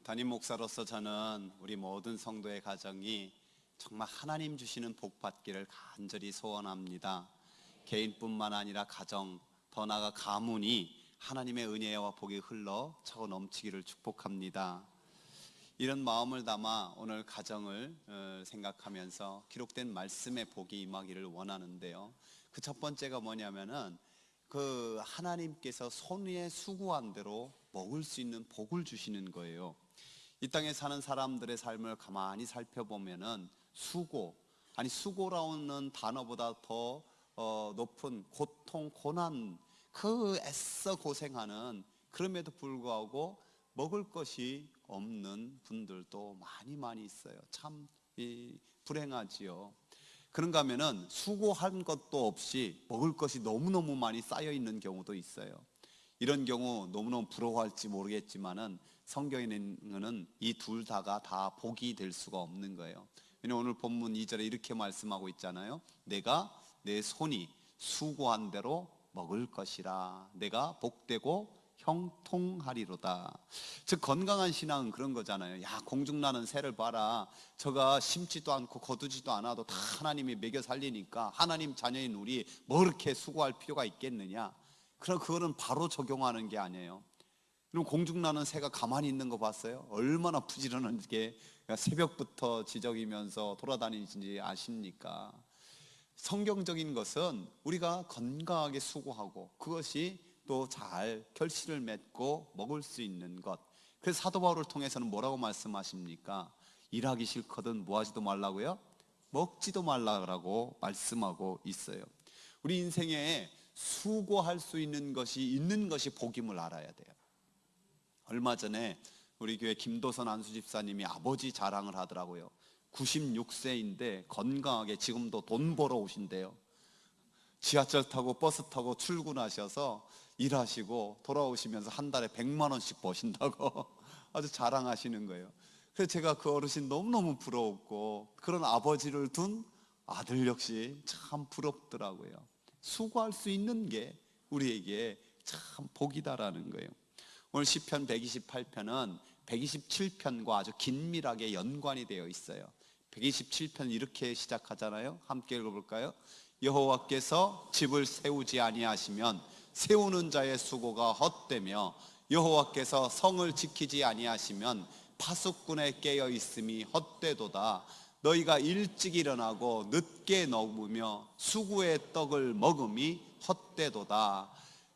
담임 목사로서 저는 우리 모든 성도의 가정이 정말 하나님 주시는 복 받기를 간절히 소원합니다. 개인뿐만 아니라 가정, 더 나아가 가문이 하나님의 은혜와 복이 흘러 차고 넘치기를 축복합니다. 이런 마음을 담아 오늘 가정을 생각하면서 기록된 말씀의 복이 임하기를 원하는데요. 그 첫 번째가 뭐냐면은 그 하나님께서 손에 수고한 대로 먹을 수 있는 복을 주시는 거예요. 이 땅에 사는 사람들의 삶을 가만히 살펴보면은 수고라는 단어보다 더 높은 고통, 고난, 그 애써 고생하는, 그럼에도 불구하고 먹을 것이 없는 분들도 많이 있어요. 참 불행하지요. 그런가 하면은 수고한 것도 없이 먹을 것이 너무너무 많이 쌓여 있는 경우도 있어요. 이런 경우 너무너무 부러워할지 모르겠지만은 성경에는 이 둘 다가 다 복이 될 수가 없는 거예요. 왜냐하면 오늘 본문 2절에 이렇게 말씀하고 있잖아요. 내가 내 손이 수고한 대로 먹을 것이라. 내가 복되고 형통하리로다. 즉 건강한 신앙은 그런 거잖아요. 야, 공중나는 새를 봐라. 저가 심지도 않고 거두지도 않아도 다 하나님이 먹여 살리니까 하나님 자녀인 우리 뭐 그렇게 수고할 필요가 있겠느냐. 그럼 그거는 바로 적용하는 게 아니에요. 그럼 공중나는 새가 가만히 있는 거 봤어요? 얼마나 부지런하게 새벽부터 지저귀면서 돌아다니는지 아십니까? 성경적인 것은 우리가 건강하게 수고하고 그것이 또 잘 결실을 맺고 먹을 수 있는 것. 그래서 사도 바울을 통해서는 뭐라고 말씀하십니까? 일하기 싫거든 뭐 하지도 말라고요? 먹지도 말라고 말씀하고 있어요. 우리 인생에 수고할 수 있는 것이 복임을 알아야 돼요. 얼마 전에 우리 교회 김도선 안수 집사님이 아버지 자랑을 하더라고요. 96세인데 건강하게 지금도 돈 벌어 오신대요. 지하철 타고 버스 타고 출근하셔서 일하시고 돌아오시면서 한 달에 100만 원씩 버신다고 아주 자랑하시는 거예요. 그래서 제가 그 어르신 너무너무 부러웠고, 그런 아버지를 둔 아들 역시 참 부럽더라고요. 수고할 수 있는 게 우리에게 참 복이다라는 거예요. 오늘 시편 128편은 127편과 아주 긴밀하게 연관이 되어 있어요. 127편 이렇게 시작하잖아요. 함께 읽어볼까요? 여호와께서 집을 세우지 아니하시면 세우는 자의 수고가 헛되며 여호와께서 성을 지키지 아니하시면 파수꾼의 깨어 있음이 헛되도다. 너희가 일찍 일어나고 늦게 먹으며 수구의 떡을 먹음이 헛되도다.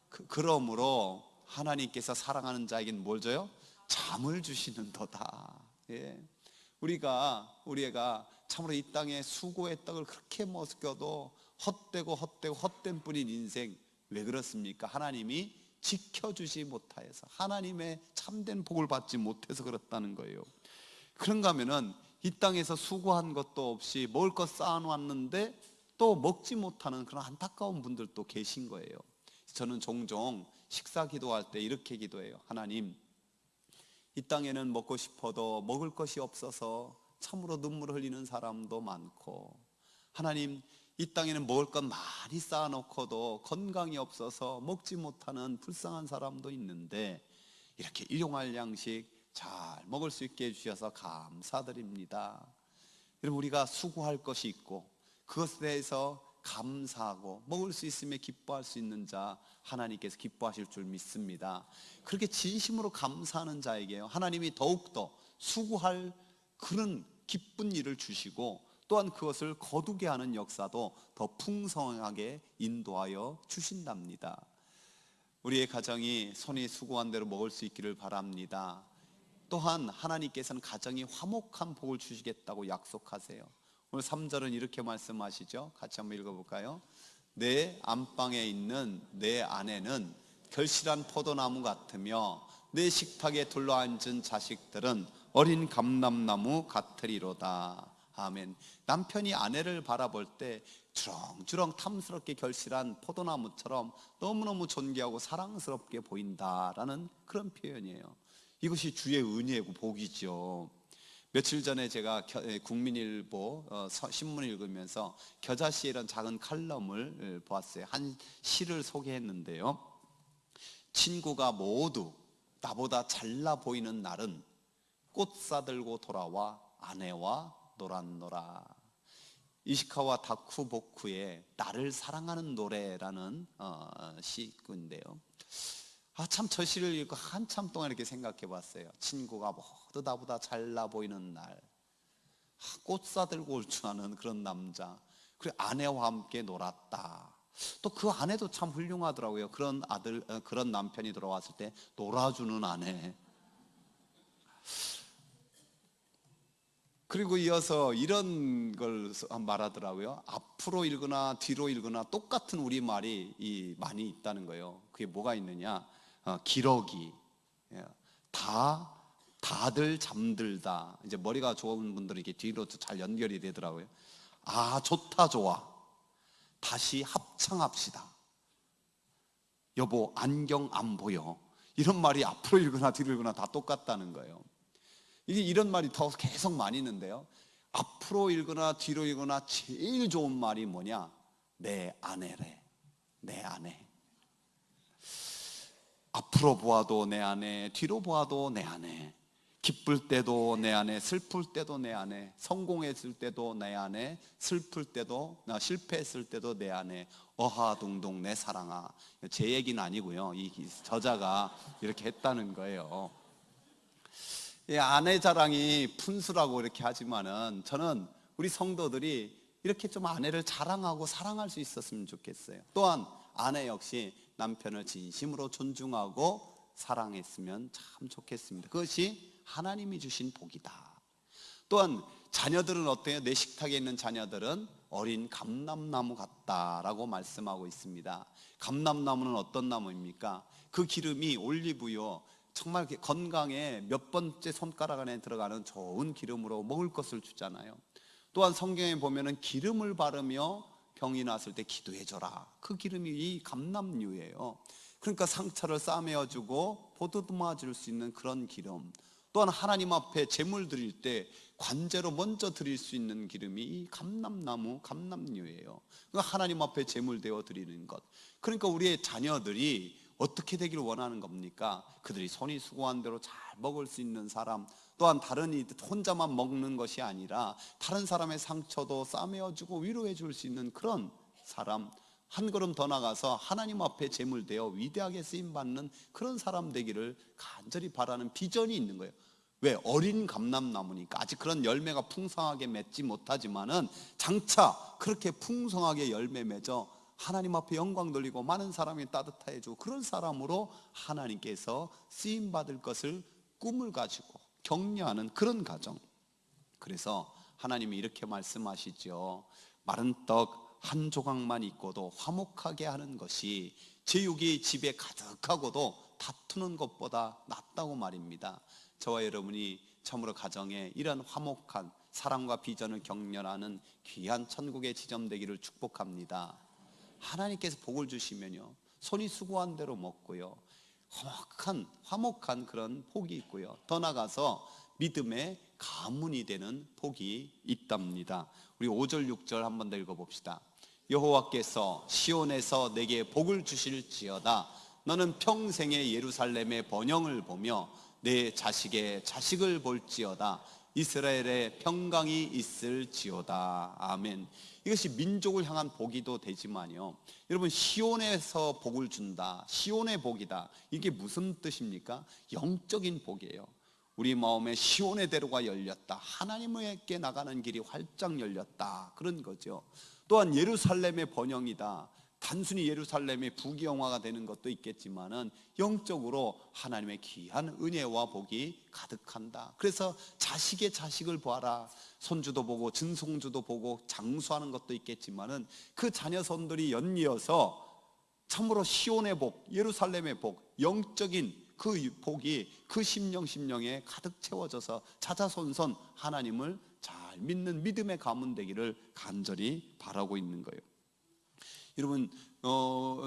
그러므로 하나님께서 사랑하는 자에겐 뭘 줘요? 잠을 주시는도다. 예. 우리가 참으로 이 땅에 수고의 떡을 그렇게 먹어도 헛되고 헛된 뿐인 인생, 왜 그렇습니까? 하나님이 지켜주지 못하여서, 하나님의 참된 복을 받지 못해서 그렇다는 거예요. 그런가 하면은 이 땅에서 수고한 것도 없이 먹을 것 쌓아놨는데 또 먹지 못하는 그런 안타까운 분들도 계신 거예요. 저는 종종 식사 기도할 때 이렇게 기도해요. 하나님, 이 땅에는 먹고 싶어도 먹을 것이 없어서 참으로 눈물 흘리는 사람도 많고, 하나님, 이 땅에는 먹을 것 많이 쌓아놓고도 건강이 없어서 먹지 못하는 불쌍한 사람도 있는데 이렇게 일용할 양식 잘 먹을 수 있게 해주셔서 감사드립니다. 여러분, 우리가 수고할 것이 있고 그것에 대해서 감사하고 먹을 수 있으며 기뻐할 수 있는 자, 하나님께서 기뻐하실 줄 믿습니다. 그렇게 진심으로 감사하는 자에게요, 하나님이 더욱더 수고할 그런 기쁜 일을 주시고 또한 그것을 거두게 하는 역사도 더 풍성하게 인도하여 주신답니다. 우리의 가정이 손이 수고한 대로 먹을 수 있기를 바랍니다. 또한 하나님께서는 가정이 화목한 복을 주시겠다고 약속하세요. 오늘 3절은 이렇게 말씀하시죠. 같이 한번 읽어볼까요? 내 안방에 있는 내 아내는 결실한 포도나무 같으며 내 식탁에 둘러앉은 자식들은 어린 감람나무 같으리로다. 아멘. 남편이 아내를 바라볼 때 주렁주렁 탐스럽게 결실한 포도나무처럼 너무너무 존귀하고 사랑스럽게 보인다라는 그런 표현이에요. 이것이 주의 은혜고 복이죠. 며칠 전에 제가 국민일보 신문을 읽으면서 겨자씨의 이런 작은 칼럼을 보았어요. 한 시를 소개했는데요, 친구가 모두 나보다 잘나 보이는 날은 꽃 사들고 돌아와 아내와 놀았노라. 이시카와 다쿠보쿠의 나를 사랑하는 노래라는 시인데요. 참 저 시를 읽고 한참 동안 이렇게 생각해 봤어요. 친구가 모두 나보다 잘나 보이는 날, 꽃 사들고 올 줄 아는 그런 남자, 그리고 아내와 함께 놀았다. 또 그 아내도 참 훌륭하더라고요. 그런 아들, 그런 남편이 돌아왔을 때 놀아주는 아내. 그리고 이어서 이런 걸 말하더라고요. 앞으로 읽거나 뒤로 읽거나 똑같은 우리말이 많이 있다는 거예요. 그게 뭐가 있느냐? 기러기. 다들 잠들다. 이제 머리가 좋은 분들은 이게 뒤로 잘 연결이 되더라고요. 좋다, 좋아. 다시 합창합시다. 여보, 안경 안 보여. 이런 말이 앞으로 읽거나 뒤로 읽거나 다 똑같다는 거예요. 이런 말이 더 계속 많이 있는데요. 앞으로 읽거나 뒤로 읽거나 제일 좋은 말이 뭐냐? 내 아내래. 내 아내. 앞으로 보아도 내 아내, 뒤로 보아도 내 아내. 기쁠 때도 내 아내, 슬플 때도 내 아내, 성공했을 때도 내 아내, 슬플 때도, 실패했을 때도 내 아내. 어하둥둥 내 사랑아. 제 얘기는 아니고요. 이 저자가 이렇게 했다는 거예요. 아내 자랑이 푼수라고 이렇게 하지만은 저는 우리 성도들이 이렇게 좀 아내를 자랑하고 사랑할 수 있었으면 좋겠어요. 또한 아내 역시 남편을 진심으로 존중하고 사랑했으면 참 좋겠습니다. 그것이 하나님이 주신 복이다. 또한 자녀들은 어때요? 내 식탁에 있는 자녀들은 어린 감람나무 같다라고 말씀하고 있습니다. 감람나무는 어떤 나무입니까? 그 기름이 올리브유, 정말 건강에 몇 번째 손가락 안에 들어가는 좋은 기름으로 먹을 것을 주잖아요. 또한 성경에 보면은 기름을 바르며 병이 났을 때 기도해줘라. 그 기름이 이 감람유예요. 그러니까 상처를 싸매어주고 보듬어 줄 수 있는 그런 기름. 또한 하나님 앞에 제물 드릴 때 관제로 먼저 드릴 수 있는 기름이 이 감람나무, 감람유예요. 그러니까 하나님 앞에 제물 되어 드리는 것. 그러니까 우리의 자녀들이 어떻게 되기를 원하는 겁니까? 그들이 손이 수고한 대로 잘 먹을 수 있는 사람, 또한 다른 이 혼자만 먹는 것이 아니라 다른 사람의 상처도 싸매어주고 위로해 줄 수 있는 그런 사람, 한 걸음 더 나가서 하나님 앞에 제물되어 위대하게 쓰임받는 그런 사람 되기를 간절히 바라는 비전이 있는 거예요. 왜? 어린 감람나무니까 아직 그런 열매가 풍성하게 맺지 못하지만은 장차 그렇게 풍성하게 열매 맺어 하나님 앞에 영광 돌리고 많은 사람이 따뜻해지고 그런 사람으로 하나님께서 쓰임받을 것을 꿈을 가지고 격려하는 그런 가정. 그래서 하나님이 이렇게 말씀하시죠. 마른 떡 한 조각만 있고도 화목하게 하는 것이 제육이 집에 가득하고도 다투는 것보다 낫다고 말입니다. 저와 여러분이 참으로 가정에 이런 화목한 사랑과 비전을 격려하는 귀한 천국의 지점되기를 축복합니다. 하나님께서 복을 주시면요, 손이 수고한 대로 먹고요, 화목한 그런 복이 있고요, 더 나아가서 믿음의 가문이 되는 복이 있답니다. 우리 5절 6절 한번 더 읽어봅시다. 여호와께서 시온에서 내게 복을 주실지어다. 너는 평생의 예루살렘의 번영을 보며 내 자식의 자식을 볼지어다. 이스라엘의 평강이 있을지어다. 아멘. 이것이 민족을 향한 복이도 되지만요, 여러분, 시온에서 복을 준다, 시온의 복이다, 이게 무슨 뜻입니까? 영적인 복이에요. 우리 마음에 시온의 대로가 열렸다, 하나님에게 나가는 길이 활짝 열렸다, 그런 거죠. 또한 예루살렘의 번영이다. 단순히 예루살렘의 부귀영화가 되는 것도 있겠지만은 영적으로 하나님의 귀한 은혜와 복이 가득한다. 그래서 자식의 자식을 보아라. 손주도 보고 증손주도 보고 장수하는 것도 있겠지만은 그 자녀손들이 연이어서 참으로 시온의 복, 예루살렘의 복, 영적인 그 복이 그 심령에 가득 채워져서 자자손손 하나님을 잘 믿는 믿음의 가문 되기를 간절히 바라고 있는 거예요. 여러분,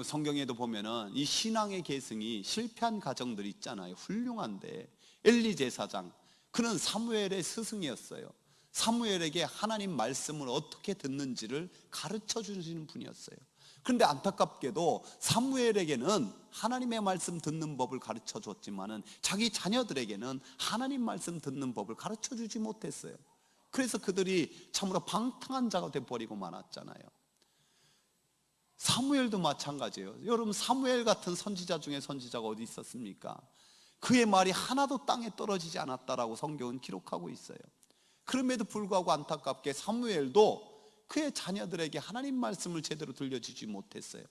성경에도 보면은 이 신앙의 계승이 실패한 가정들이 있잖아요. 훌륭한데 엘리 제사장, 그는 사무엘의 스승이었어요. 사무엘에게 하나님 말씀을 어떻게 듣는지를 가르쳐 주시는 분이었어요. 그런데 안타깝게도 사무엘에게는 하나님의 말씀 듣는 법을 가르쳐 줬지만은 자기 자녀들에게는 하나님 말씀 듣는 법을 가르쳐 주지 못했어요. 그래서 그들이 참으로 방탕한 자가 되어버리고 말았잖아요. 사무엘도 마찬가지예요. 여러분, 사무엘 같은 선지자 중에 선지자가 어디 있었습니까? 그의 말이 하나도 땅에 떨어지지 않았다라고 성경은 기록하고 있어요. 그럼에도 불구하고 안타깝게 사무엘도 그의 자녀들에게 하나님 말씀을 제대로 들려주지 못했어요.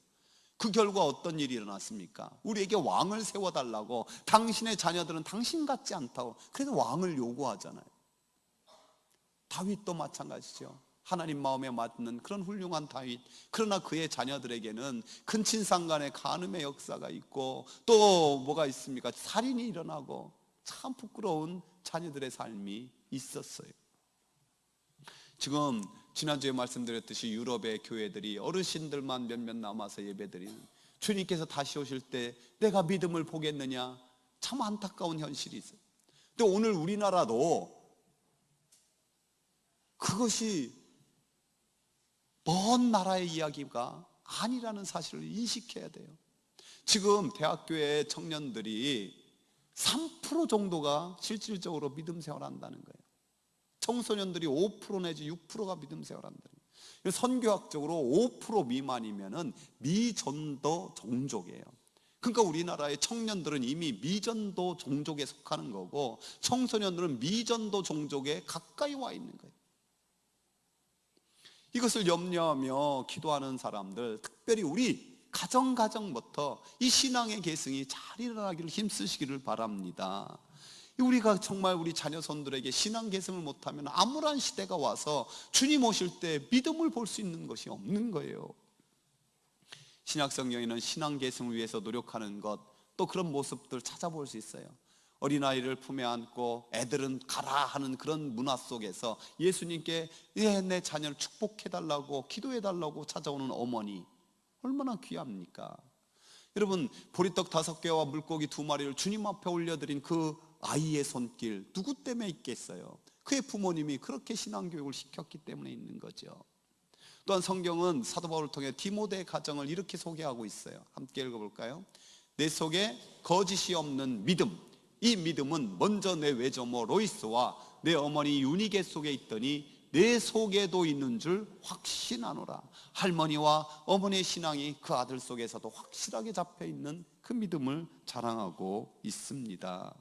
그 결과 어떤 일이 일어났습니까? 우리에게 왕을 세워달라고, 당신의 자녀들은 당신 같지 않다고, 그래서 왕을 요구하잖아요. 다윗도 마찬가지죠. 하나님 마음에 맞는 그런 훌륭한 다윗, 그러나 그의 자녀들에게는 근친상간의 간음의 역사가 있고, 또 뭐가 있습니까? 살인이 일어나고, 참 부끄러운 자녀들의 삶이 있었어요. 지금 지난주에 말씀드렸듯이 유럽의 교회들이 어르신들만 몇몇 남아서 예배드리는, 주님께서 다시 오실 때 내가 믿음을 보겠느냐, 참 안타까운 현실이 있어요. 근데 오늘 우리나라도 그것이 먼 나라의 이야기가 아니라는 사실을 인식해야 돼요. 지금 대학교의 청년들이 3% 정도가 실질적으로 믿음 생활한다는 거예요. 청소년들이 5% 내지 6%가 믿음 생활한다는 거예요. 선교학적으로 5% 미만이면은 미전도 종족이에요. 그러니까 우리나라의 청년들은 이미 미전도 종족에 속하는 거고, 청소년들은 미전도 종족에 가까이 와 있는 거예요. 이것을 염려하며 기도하는 사람들, 특별히 우리 가정부터 이 신앙의 계승이 잘 일어나기를 힘쓰시기를 바랍니다. 우리가 정말 우리 자녀손들에게 신앙 계승을 못하면 암울한 시대가 와서 주님 오실 때 믿음을 볼 수 있는 것이 없는 거예요. 신약성경에는 신앙 계승을 위해서 노력하는 것, 또 그런 모습들 찾아볼 수 있어요. 어린아이를 품에 안고 애들은 가라 하는 그런 문화 속에서 예수님께 내 자녀를 축복해달라고, 기도해달라고 찾아오는 어머니, 얼마나 귀합니까? 여러분, 보리떡 5개와 물고기 2마리를 주님 앞에 올려드린 그 아이의 손길, 누구 때문에 있겠어요? 그의 부모님이 그렇게 신앙교육을 시켰기 때문에 있는 거죠. 또한 성경은 사도 바울을 통해 디모데의 가정을 이렇게 소개하고 있어요. 함께 읽어볼까요? 내 속에 거짓이 없는 믿음, 이 믿음은 먼저 내 외조모 로이스와 내 어머니 유니게 속에 있더니 내 속에도 있는 줄 확신하노라. 할머니와 어머니의 신앙이 그 아들 속에서도 확실하게 잡혀있는 그 믿음을 자랑하고 있습니다.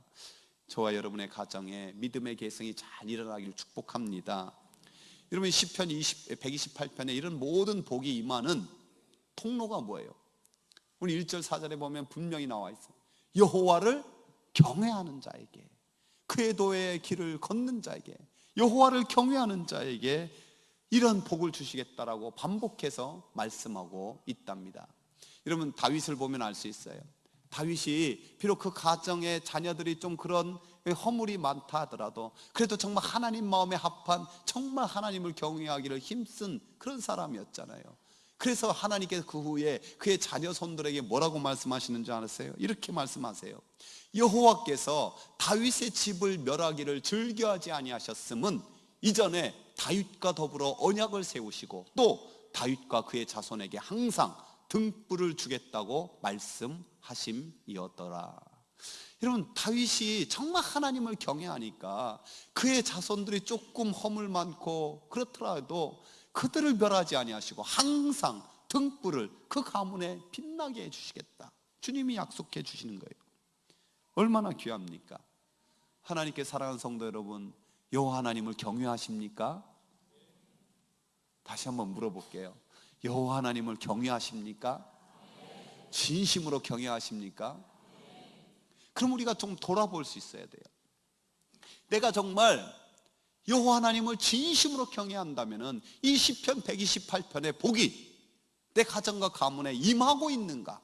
저와 여러분의 가정에 믿음의 계승이 잘 일어나기를 축복합니다. 여러분, 시편 128편에 이런 모든 복이 임하는 통로가 뭐예요? 우리 1절 4절에 보면 분명히 나와 있어요. 여호와를 경외하는 자에게, 그의 도의 길을 걷는 자에게, 여호와를 경외하는 자에게 이런 복을 주시겠다라고 반복해서 말씀하고 있답니다. 여러분, 다윗을 보면 알 수 있어요. 다윗이 비록 그 가정의 자녀들이 좀 그런 허물이 많다 하더라도 그래도 정말 하나님 마음에 합한, 정말 하나님을 경외하기를 힘쓴 그런 사람이었잖아요. 그래서 하나님께서 그 후에 그의 자녀 손들에게 뭐라고 말씀하시는지 아세요? 이렇게 말씀하세요. 여호와께서 다윗의 집을 멸하기를 즐겨하지 아니하셨음은 이전에 다윗과 더불어 언약을 세우시고 또 다윗과 그의 자손에게 항상 등불을 주겠다고 말씀하심이었더라. 여러분, 다윗이 정말 하나님을 경외하니까 그의 자손들이 조금 허물 많고 그렇더라도 그들을 멸하지 아니하시고 항상 등불을 그 가문에 빛나게 해주시겠다, 주님이 약속해 주시는 거예요. 얼마나 귀합니까? 하나님께 사랑하는 성도 여러분, 여호와 하나님을 경외하십니까? 다시 한번 물어볼게요. 여호와 하나님을 경외하십니까? 진심으로 경외하십니까? 그럼 우리가 좀 돌아볼 수 있어야 돼요. 내가 정말 여호와 하나님을 진심으로 경외한다면은 이 시편 128편의 복이 내 가정과 가문에 임하고 있는가?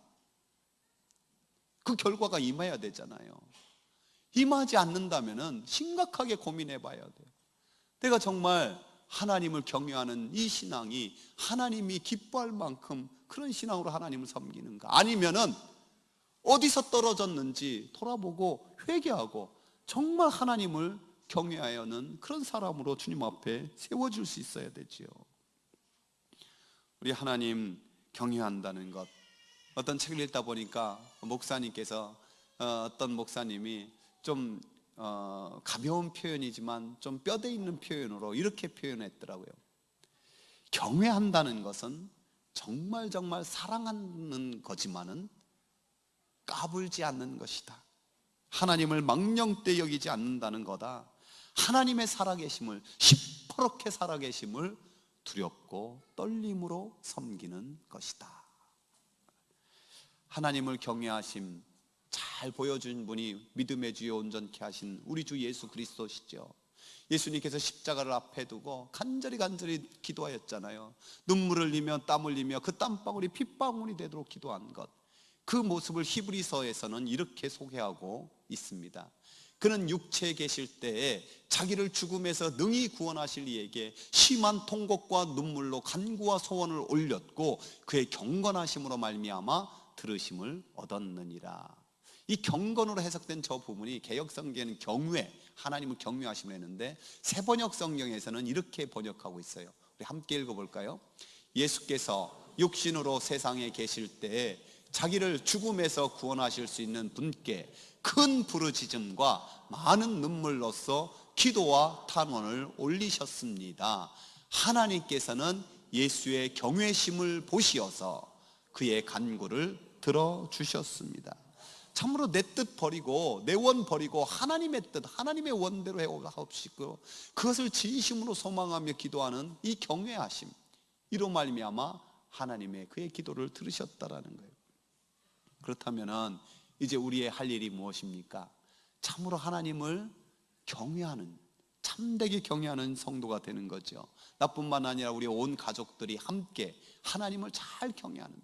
그 결과가 임해야 되잖아요. 임하지 않는다면은 심각하게 고민해 봐야 돼요. 내가 정말 하나님을 경외하는 이 신앙이 하나님이 기뻐할 만큼 그런 신앙으로 하나님을 섬기는가? 아니면은 어디서 떨어졌는지 돌아보고 회개하고 정말 하나님을 경외하여는 그런 사람으로 주님 앞에 세워줄 수 있어야 되지요. 우리 하나님 경외한다는 것. 어떤 책을 읽다 보니까 목사님께서 어떤 목사님이 좀 가벼운 표현이지만 좀 뼈대 있는 표현으로 이렇게 표현했더라고요. 경외한다는 것은 정말 사랑하는 거지만은 까불지 않는 것이다. 하나님을 망령되이 여기지 않는다는 거다. 하나님의 살아계심을, 시퍼렇게 살아계심을 두렵고 떨림으로 섬기는 것이다. 하나님을 경외하심 잘 보여준 분이 믿음의 주에 온전케 하신 우리 주 예수 그리스도시죠. 예수님께서 십자가를 앞에 두고 간절히 기도하였잖아요. 눈물을 흘리며 땀 흘리며 그 땀방울이 핏방울이 되도록 기도한 것, 그 모습을 히브리서에서는 이렇게 소개하고 있습니다. 그는 육체에 계실 때에 자기를 죽음에서 능히 구원하실 이에게 심한 통곡과 눈물로 간구와 소원을 올렸고 그의 경건하심으로 말미암아 들으심을 얻었느니라. 이 경건으로 해석된 저 부분이 개역성경에는 경외, 하나님을 경외하심을 했는데 세번역 성경에서는 이렇게 번역하고 있어요. 우리 함께 읽어볼까요? 예수께서 육신으로 세상에 계실 때에 자기를 죽음에서 구원하실 수 있는 분께 큰 부르짖음과 많은 눈물로써 기도와 탄원을 올리셨습니다. 하나님께서는 예수의 경외심을 보시어서 그의 간구를 들어주셨습니다. 참으로 내 뜻 버리고 내 원 버리고 하나님의 뜻, 하나님의 원대로 해옵시고 그것을 진심으로 소망하며 기도하는 이 경외하심, 이로 말미암아 하나님의 그의 기도를 들으셨다라는 거예요. 그렇다면은 이제 우리의 할 일이 무엇입니까? 참으로 하나님을 경외하는, 참되게 경외하는 성도가 되는 거죠. 나뿐만 아니라 우리 온 가족들이 함께 하나님을 잘 경외하는.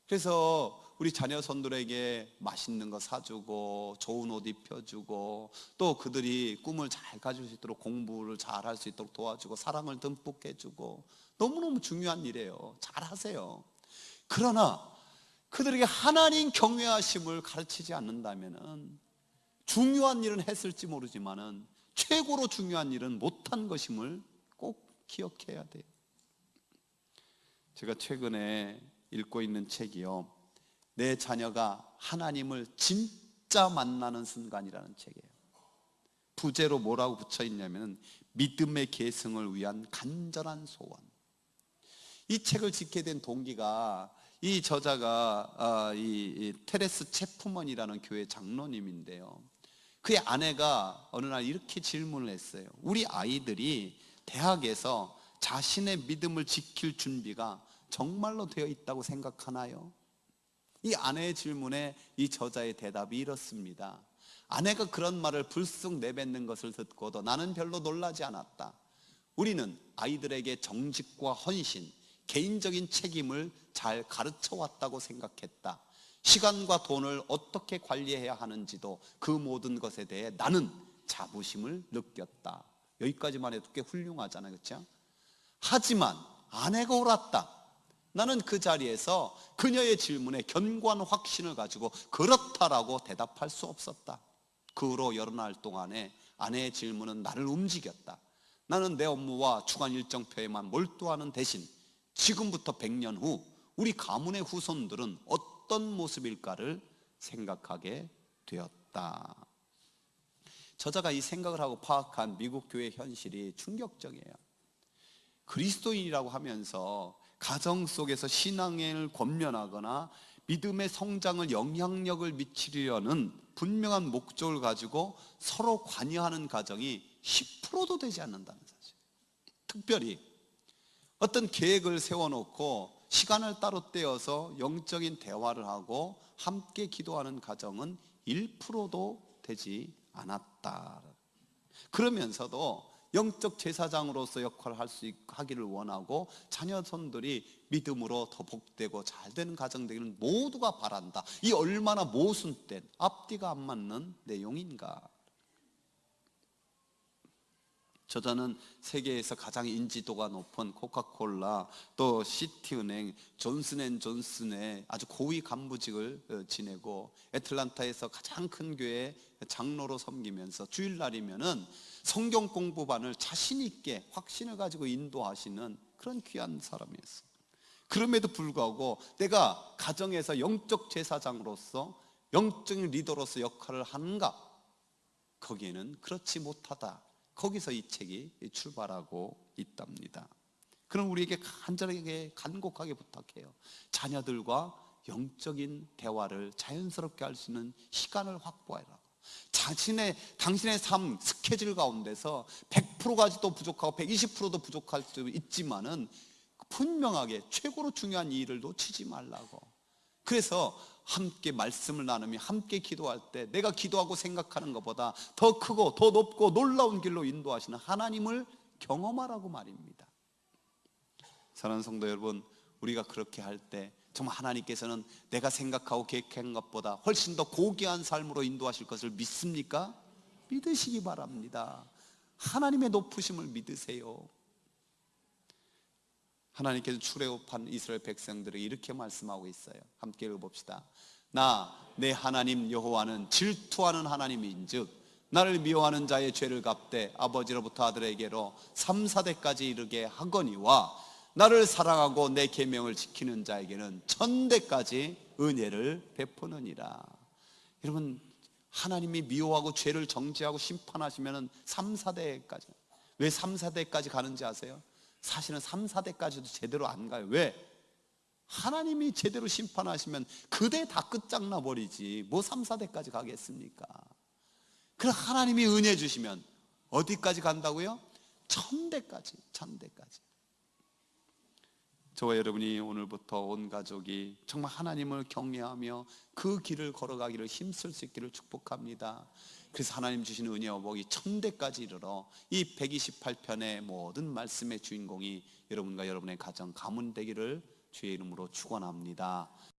그래서 우리 자녀손들에게 맛있는 거 사주고 좋은 옷 입혀주고 또 그들이 꿈을 잘 가질 수 있도록 공부를 잘 할 수 있도록 도와주고 사랑을 듬뿍 해주고 너무너무 중요한 일이에요. 잘 하세요. 그러나 그들에게 하나님 경외하심을 가르치지 않는다면 중요한 일은 했을지 모르지만은 최고로 중요한 일은 못한 것임을 꼭 기억해야 돼요. 제가 최근에 읽고 있는 책이요, 내 자녀가 하나님을 진짜 만나는 순간이라는 책이에요. 부제로 뭐라고 붙여 있냐면 믿음의 계승을 위한 간절한 소원. 이 책을 짓게 된 동기가 이 저자가 이 테레스 체프먼이라는 교회 장로님인데요, 그의 아내가 어느 날 이렇게 질문을 했어요. 우리 아이들이 대학에서 자신의 믿음을 지킬 준비가 정말로 되어 있다고 생각하나요? 이 아내의 질문에 이 저자의 대답이 이렇습니다. 아내가 그런 말을 불쑥 내뱉는 것을 듣고도 나는 별로 놀라지 않았다. 우리는 아이들에게 정직과 헌신, 개인적인 책임을 잘 가르쳐 왔다고 생각했다. 시간과 돈을 어떻게 관리해야 하는지도 그 모든 것에 대해 나는 자부심을 느꼈다. 여기까지만 해도 꽤 훌륭하잖아요, 그렇죠? 하지만 아내가 옳았다. 나는 그 자리에서 그녀의 질문에 견고한 확신을 가지고 그렇다라고 대답할 수 없었다. 그 후로 여러 날 동안에 아내의 질문은 나를 움직였다. 나는 내 업무와 주간 일정표에만 몰두하는 대신 지금부터 100년 후 우리 가문의 후손들은 어떤 모습일까를 생각하게 되었다. 저자가 이 생각을 하고 파악한 미국 교회 현실이 충격적이에요. 그리스도인이라고 하면서 가정 속에서 신앙을 권면하거나 믿음의 성장을 영향력을 미치려는 분명한 목적을 가지고 서로 관여하는 가정이 10%도 되지 않는다는 사실. 특별히 어떤 계획을 세워놓고 시간을 따로 떼어서 영적인 대화를 하고 함께 기도하는 가정은 1%도 되지 않았다. 그러면서도 영적 제사장으로서 역할을 하기를 원하고 자녀손들이 믿음으로 더 복되고 잘되는 가정 되기를 모두가 바란다. 이 얼마나 모순된, 앞뒤가 안 맞는 내용인가. 저자는 세계에서 가장 인지도가 높은 코카콜라, 또 시티은행, 존슨앤존슨의 아주 고위 간부직을 지내고 애틀란타에서 가장 큰 교회 장로로 섬기면서 주일날이면은 성경 공부반을 자신 있게 확신을 가지고 인도하시는 그런 귀한 사람이었어요. 그럼에도 불구하고 내가 가정에서 영적 제사장으로서 영적인 리더로서 역할을 하는가? 거기에는 그렇지 못하다. 거기서 이 책이 출발하고 있답니다. 그럼 우리에게 간절하게 간곡하게 부탁해요. 자녀들과 영적인 대화를 자연스럽게 할 수 있는 시간을 확보해라. 당신의 삶 스케줄 가운데서 100%까지도 부족하고 120%도 부족할 수 있지만은 분명하게 최고로 중요한 일을 놓치지 말라고. 그래서 함께 말씀을 나누며 함께 기도할 때 내가 기도하고 생각하는 것보다 더 크고 더 높고 놀라운 길로 인도하시는 하나님을 경험하라고 말입니다. 사랑하는 성도 여러분, 우리가 그렇게 할 때 정말 하나님께서는 내가 생각하고 계획한 것보다 훨씬 더 고귀한 삶으로 인도하실 것을 믿습니까? 믿으시기 바랍니다. 하나님의 높으심을 믿으세요. 하나님께서 출애굽한 이스라엘 백성들에게 이렇게 말씀하고 있어요. 함께 읽어봅시다. 나 내 하나님 여호와는 질투하는 하나님인즉 나를 미워하는 자의 죄를 갚되 아버지로부터 아들에게로 3, 4대까지 이르게 하거니와 나를 사랑하고 내 계명을 지키는 자에게는 1000대까지 은혜를 베푸느니라. 여러분, 하나님이 미워하고 죄를 정죄하고 심판하시면 3, 4대까지. 왜 3, 4대까지 가는지 아세요? 사실은 3, 4대까지도 제대로 안 가요. 왜? 하나님이 제대로 심판하시면 그대 다 끝장나 버리지 뭐 3, 4대까지 가겠습니까? 그럼 하나님이 은혜 주시면 어디까지 간다고요? 1000대까지. 저와 여러분이 오늘부터 온 가족이 정말 하나님을 경외하며 그 길을 걸어가기를 힘쓸 수 있기를 축복합니다. 그래서 하나님 주시는 은혜와 복이 1000대까지 이르러 이 128편의 모든 말씀의 주인공이 여러분과 여러분의 가정 가문 되기를 주의 이름으로 축원합니다.